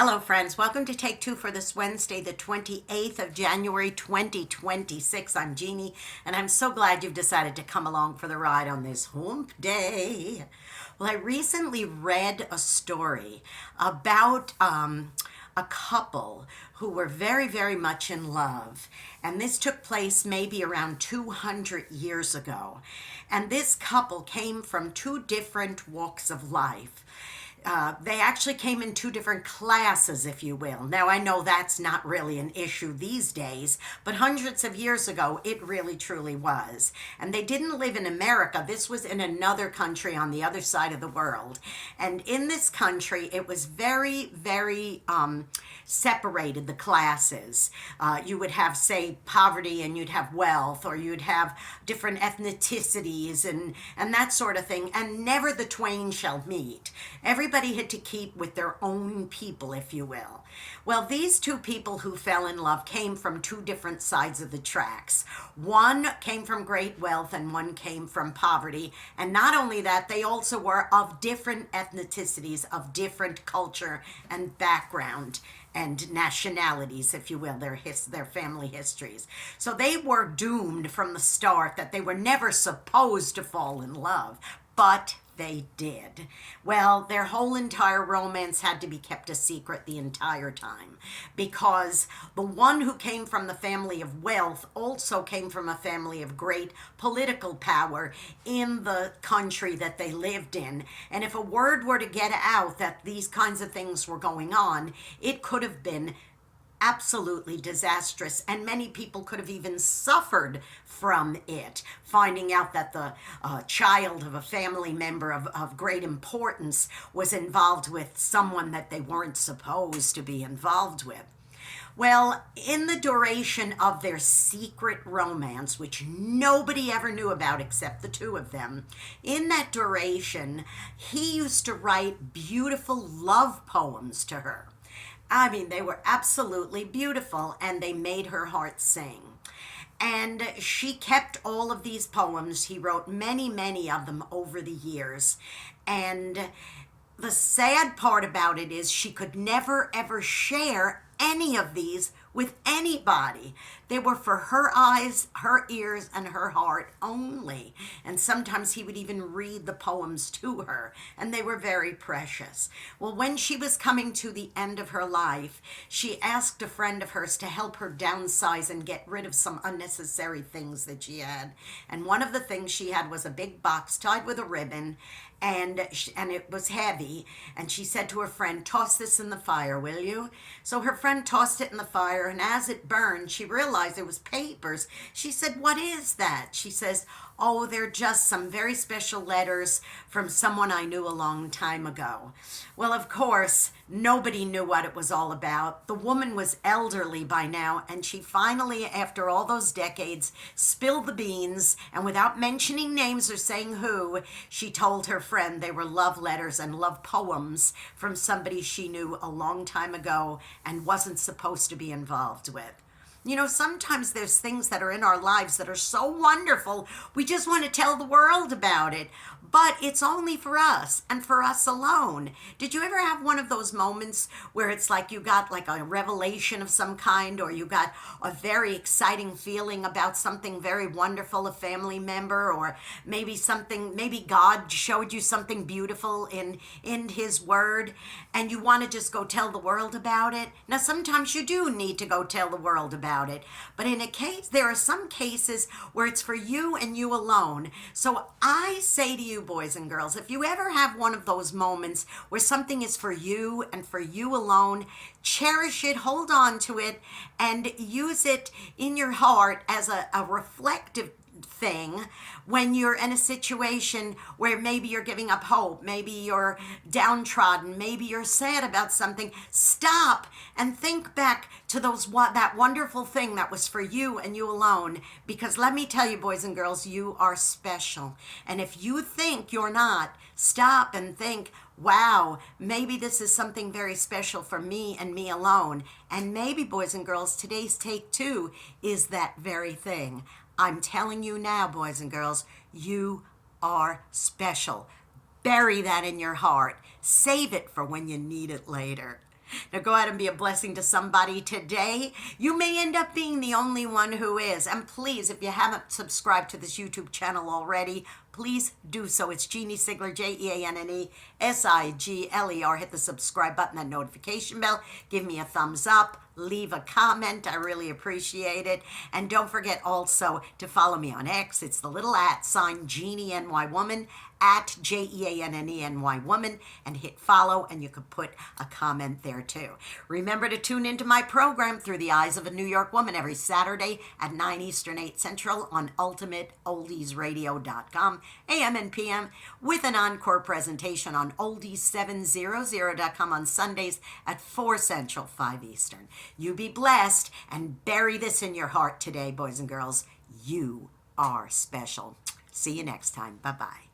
Hello, friends. Welcome to Take Two for this Wednesday, the 28th of January, 2026. I'm Jeannie, and I'm so glad you've decided to come along for the ride on this hump day. Well, I recently read a story about a couple who were very, very much in love. And this took place maybe around 200 years ago. And this couple came from two different walks of life. They actually came in two different classes, if you will. Now, I know that's not really an issue these days, but hundreds of years ago, it really truly was. And they didn't live in America. This was in another country on the other side of the world. And in this country, it was very, very separated, the classes. You would have, say, poverty and you'd have wealth, or you'd have different ethnicities and that sort of thing. And never the twain shall meet. Everybody had to keep with their own people, if you will. Well, these two people who fell in love came from two different sides of the tracks. One came from great wealth and one came from poverty. And not only that, they also were of different ethnicities, of different culture and background and nationalities, if you will, their family histories. So they were doomed from the start that they were never supposed to fall in love, but they did. Well, their whole entire romance had to be kept a secret the entire time, because the one who came from the family of wealth also came from a family of great political power in the country that they lived in. And if a word were to get out that these kinds of things were going on, it could have been absolutely disastrous, and many people could have even suffered from it, finding out that the child of a family member of great importance was involved with someone that they weren't supposed to be involved with. Well, in the duration of their secret romance, which nobody ever knew about except the two of them, in that duration, he used to write beautiful love poems to her. I mean, they were absolutely beautiful, and they made her heart sing. And she kept all of these poems. He wrote many, many of them over the years. And the sad part about it is she could never, ever share any of these with anybody. They were for her eyes, her ears, and her heart only. And sometimes he would even read the poems to her, and they were very precious. Well, when she was coming to the end of her life, she asked a friend of hers to help her downsize and get rid of some unnecessary things that she had. And one of the things she had was a big box tied with a ribbon, and it was heavy. And she said to her friend, "Toss this in the fire, will you?" So her friend tossed it in the fire, and as it burned, she realized it was papers. She said, "What is that?" She says, "Oh, they're just some very special letters from someone I knew a long time ago." Well, of course, nobody knew what it was all about. The woman was elderly by now, and she finally, after all those decades, spilled the beans, and without mentioning names or saying who, she told her friend they were love letters and love poems from somebody she knew a long time ago and wasn't supposed to be involved with. You know, sometimes there's things that are in our lives that are so wonderful, we just want to tell the world about it. But it's only for us and for us alone. Did you ever have one of those moments where it's like you got like a revelation of some kind, or you got a very exciting feeling about something very wonderful, a family member, or maybe God showed you something beautiful in his word, and you want to just go tell the world about it? Now, sometimes you do need to go tell the world about it, but there are some cases where it's for you and you alone. So I say to you, boys and girls, if you ever have one of those moments where something is for you and for you alone, cherish it, hold on to it, and use it in your heart as a reflective thing when you're in a situation where maybe you're giving up hope, maybe you're downtrodden, maybe you're sad about something. Stop and think back to that wonderful thing that was for you and you alone, because let me tell you, boys and girls, you are special. And if you think you're not, stop and think, wow, maybe this is something very special for me and me alone. And maybe, boys and girls, today's Take Two is that very thing. I'm telling you now, boys and girls, you are special. Bury that in your heart. Save it for when you need it later. Now go out and be a blessing to somebody today. You may end up being the only one who is. And please, if you haven't subscribed to this YouTube channel already, please do so. It's Jeanne Sigler, Jeanne Sigler. Hit the subscribe button and notification bell. Give me a thumbs up. Leave a comment. I really appreciate it. And don't forget also to follow me on X. It's the little @ Jeannie NY Woman, at JeanneNY Woman, and hit follow, and you could put a comment there too. Remember to tune into my program Through the Eyes of a New York Woman every Saturday at 9 Eastern, 8 Central on UltimateOldiesRadio.com, AM and PM, with an encore presentation on Oldies700.com on Sundays at 4 Central, 5 Eastern. You be blessed and bury this in your heart today, boys and girls. You are special. See you next time. Bye-bye.